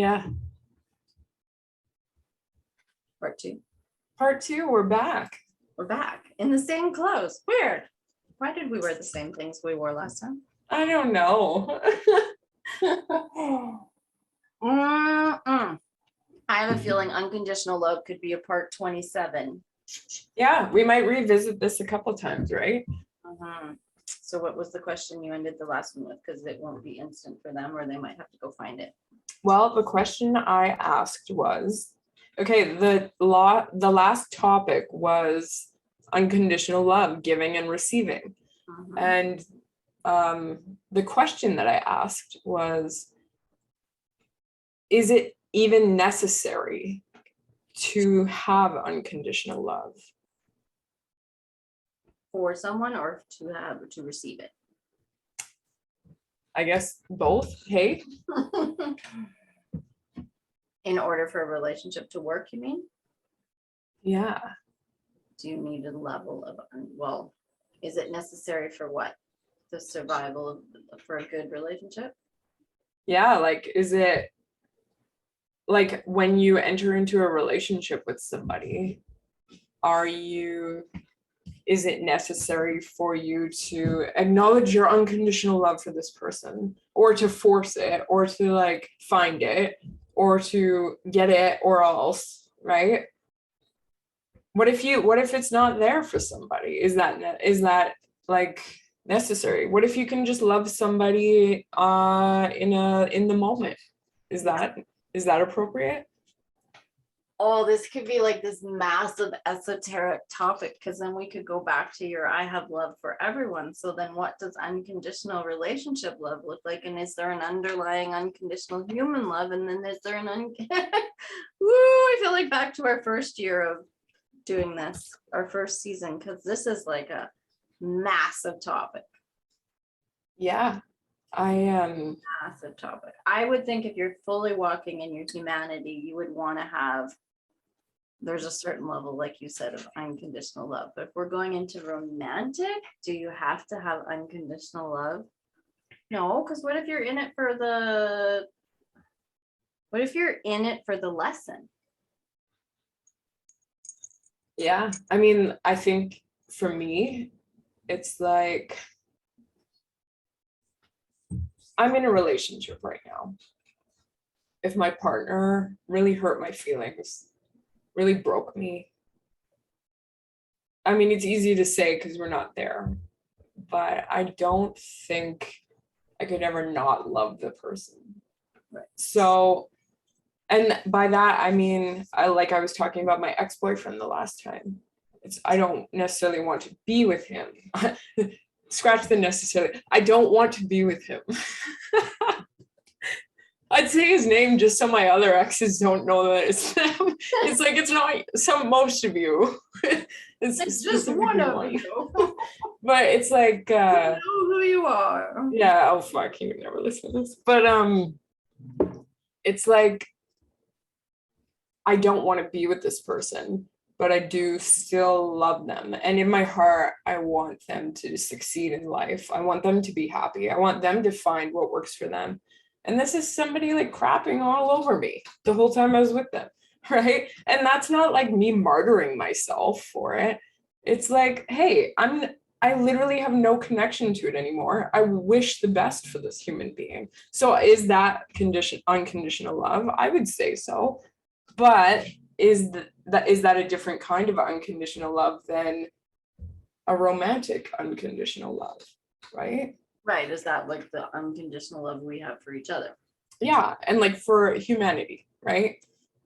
Yeah. Part two, we're back. We're back in the same clothes. Weird. Why did we wear the same things we wore last time? I don't know. I have a feeling unconditional love could be a part 27. Yeah, we might revisit this a couple times, right? So what was the question you ended the last one with? Because it won't be instant for them, or they might have to go find it. Well, the question I asked was, okay, the last topic was unconditional love, giving and receiving. And the question that I asked was, is it even necessary to have unconditional love? For someone, or to receive it? I guess both, hey? In order for a relationship to work, you mean? Yeah. Do you need a level of, well, is it necessary for what? The survival for a good relationship? Yeah, like, is it like when you enter into a relationship with somebody, is it necessary for you to acknowledge your unconditional love for this person, or to force it, or to like find it, or to get it, or else, right? What if it's not there for somebody? Is that like necessary? What if you can just love somebody in the moment? Is that appropriate? Oh, this could be like this massive esoteric topic, because then we could go back to your I have love for everyone. So then what does unconditional relationship love look like? And is there an underlying unconditional human love? And then is there an I feel like back to our first year of doing this, our first season, because this is like a massive topic. Yeah. Massive topic. I would think if you're fully walking in your humanity, you would want to have, there's a certain level, like you said, of unconditional love. But if we're going into romantic, do you have to have unconditional love? No, because what if you're in it for the lesson? Yeah. I mean, I think for me, it's like, I'm in a relationship right now. If my partner really hurt my feelings, really broke me, I mean, it's easy to say because we're not there, but I don't think I could ever not love the person. Right. So, and by that, I mean, I was talking about my ex-boyfriend the last time. I don't necessarily want to be with him. Scratch the necessarily. I don't want to be with him. I'd say his name just so my other exes don't know that it's them. It's like, it's not most of you. It's just one of you. But it's like, you know who you are. Yeah, oh fuck, he would never listen to this. But it's like, I don't want to be with this person, but I do still love them. And in my heart, I want them to succeed in life. I want them to be happy. I want them to find what works for them. And this is somebody like crapping all over me the whole time I was with them, right? And that's not like me martyring myself for it. It's like, hey, I literally have no connection to it anymore. I wish the best for this human being. So is that unconditional love? I would say so. But is that a different kind of unconditional love than a romantic unconditional love, right? Right. Is that like the unconditional love we have for each other? Yeah. And like for humanity, right?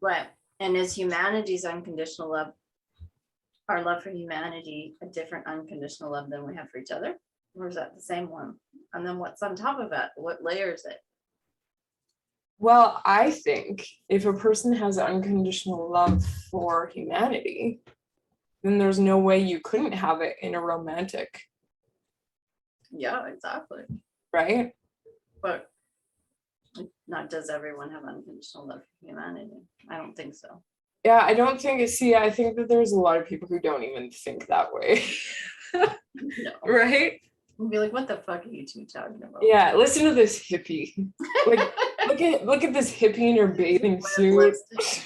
Right. And is humanity's unconditional love, our love for humanity, a different unconditional love than we have for each other? Or is that the same one? And then what's on top of that? What layers it? Well, I think if a person has unconditional love for humanity, then there's no way you couldn't have it in a romantic. Yeah, exactly. Right? But not does everyone have unconditional love for humanity? I don't think so. Yeah, I don't think I think that there's a lot of people who don't even think that way. No. Right? We'll be like, what the fuck are you two talking about? Yeah, listen to this hippie. Like, Look at this hippie in your bathing My suit. lipstick.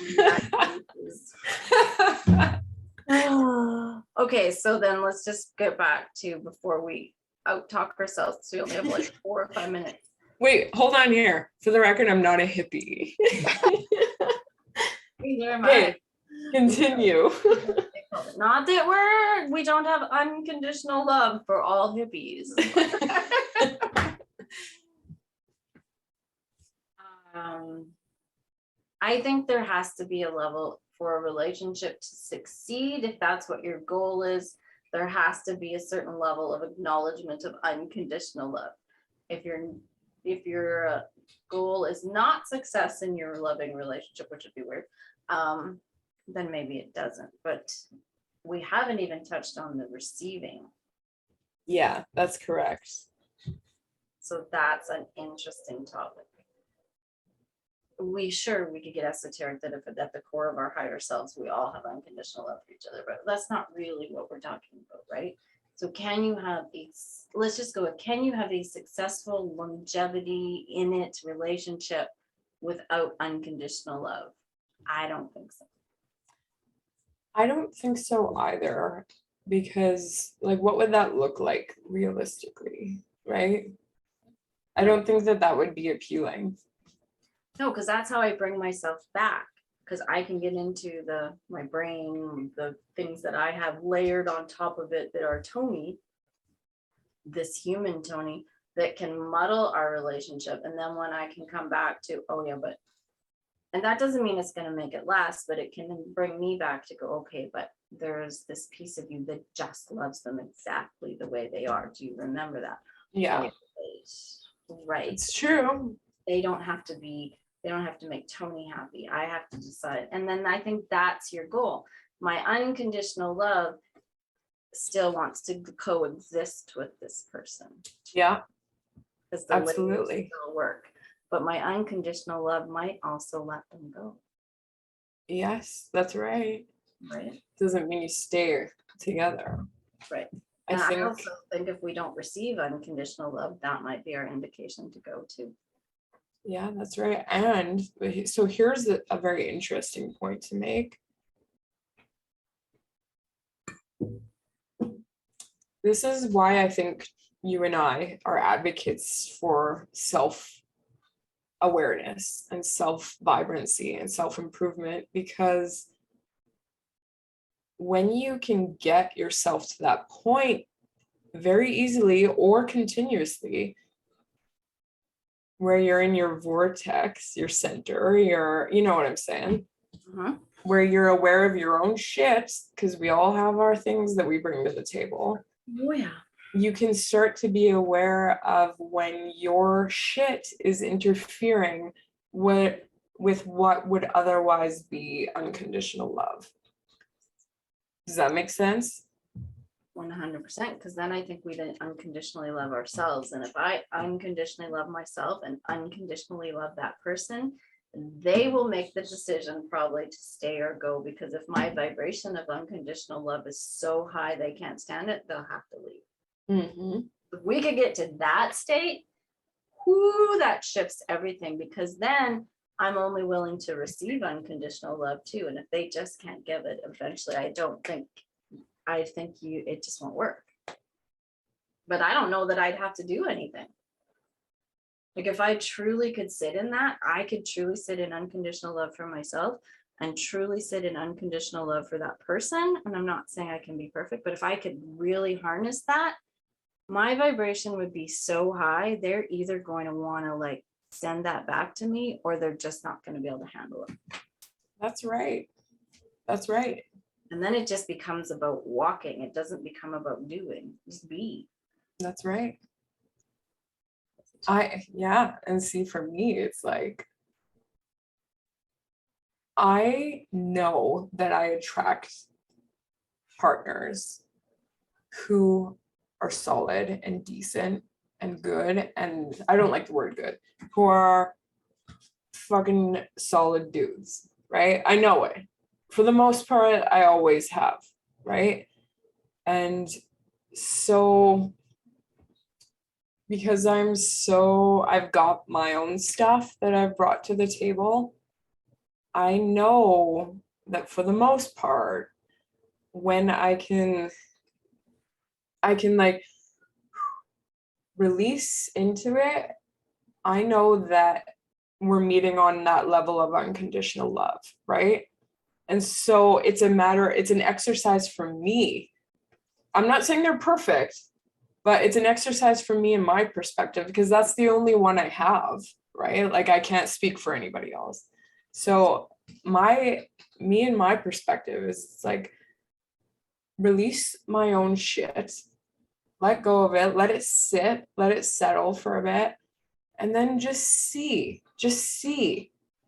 Okay, so then let's just get back to before we out talk ourselves. So we only have like 4 or 5 minutes. Wait, hold on here. For the record, I'm not a hippie. Neither am Okay, I. continue. Not that we don't have unconditional love for all hippies. I think there has to be a level for a relationship to succeed. If that's what your goal is, there has to be a certain level of acknowledgement of unconditional love. If your goal is not success in your loving relationship, which would be weird, then maybe it doesn't. But we haven't even touched on the receiving. Yeah, that's correct. So that's an interesting topic. We could get esoteric that if at the core of our higher selves, we all have unconditional love for each other, but that's not really what we're talking about, right? So can you have can you have a successful longevity in it relationship without unconditional love? I don't think so. I don't think so either, because like, what would that look like realistically, right? I don't think that would be appealing. No, because that's how I bring myself back. Because I can get into my brain, the things that I have layered on top of it that are Tony, this human Tony, that can muddle our relationship. And then when I can come back to, oh yeah, and that doesn't mean it's going to make it last, but it can bring me back to go, okay, but there's this piece of you that just loves them exactly the way they are. Do you remember that? Yeah, right. it's true. They don't have to make Tony happy. I have to decide. And then I think that's your goal. My unconditional love still wants to coexist with this person. Yeah, because absolutely. Still work. But my unconditional love might also let them go. Yes, that's right. Right. Doesn't mean you stay together. Right. And I also think if we don't receive unconditional love, that might be our indication to go too. Yeah, that's right. And so here's a very interesting point to make. This is why I think you and I are advocates for self-awareness and self-vibrancy and self-improvement, because when you can get yourself to that point very easily or continuously, where you're in your vortex, your center, you know what I'm saying? Where you're aware of your own shit, because we all have our things that we bring to the table. Oh yeah. You can start to be aware of when your shit is interfering with what would otherwise be unconditional love. Does that make sense? 100%, because then I think we then unconditionally love ourselves. And if I unconditionally love myself and unconditionally love that person, they will make the decision probably to stay or go, because if my vibration of unconditional love is so high they can't stand it, they'll have to leave. Mm-hmm. If we could get to that state, that shifts everything, because then I'm only willing to receive unconditional love too. And if they just can't give it, eventually it just won't work. But I don't know that I'd have to do anything. Like if I truly could sit in that, I could truly sit in unconditional love for myself and truly sit in unconditional love for that person. And I'm not saying I can be perfect, but if I could really harness that, my vibration would be so high, they're either going to want to like send that back to me, or they're just not going to be able to handle it. That's right. That's right. And then it just becomes about walking. It doesn't become about doing, just be. That's right. And see, for me, it's like, I know that I attract partners who are solid and decent and good, and I don't like the word good, who are fucking solid dudes, right? I know it. For the most part, I always have, right? And so because I've got my own stuff that I've brought to the table. I know that for the most part, when I can like release into it, I know that we're meeting on that level of unconditional love, right? And so it's an exercise for me. I'm not saying they're perfect, but it's an exercise for me in my perspective, because that's the only one I have, right? Like I can't speak for anybody else. So me and my perspective is like, release my own shit, let go of it, let it sit, let it settle for a bit, and then just see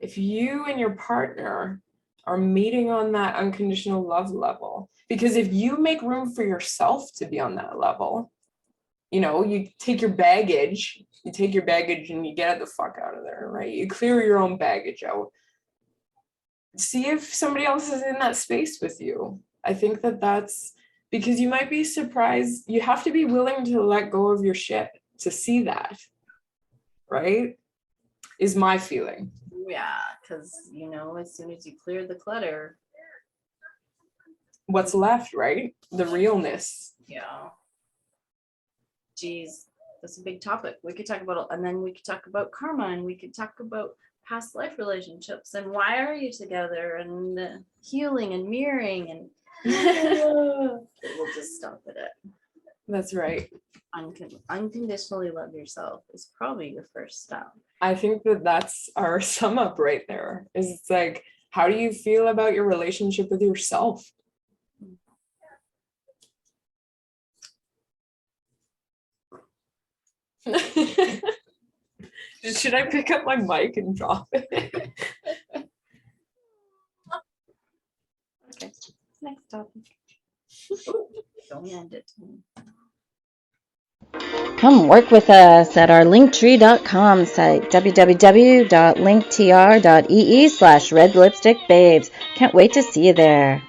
if you and your partner are meeting on that unconditional love level. Because if you make room for yourself to be on that level, you take your baggage and you get the fuck out of there, right? You clear your own baggage out. See if somebody else is in that space with you. I think that's because you might be surprised. You have to be willing to let go of your shit to see that, right? Is my feeling. Yeah, because as soon as you clear the clutter, what's left, right? The realness. Yeah. Geez, that's a big topic. We could talk about, and then we could talk about karma, and we could talk about past life relationships, and why are you together, and healing and mirroring, and we'll just stop at it. That's right. Unconditionally love yourself is probably your first step. I think that's our sum up right there. Is it's like, how do you feel about your relationship with yourself? Should I pick up my mic and drop it? Okay, next topic. Don't end it. Come work with us at our linktree.com site, www.linktr.ee/redlipstickbabes. Can't wait to see you there.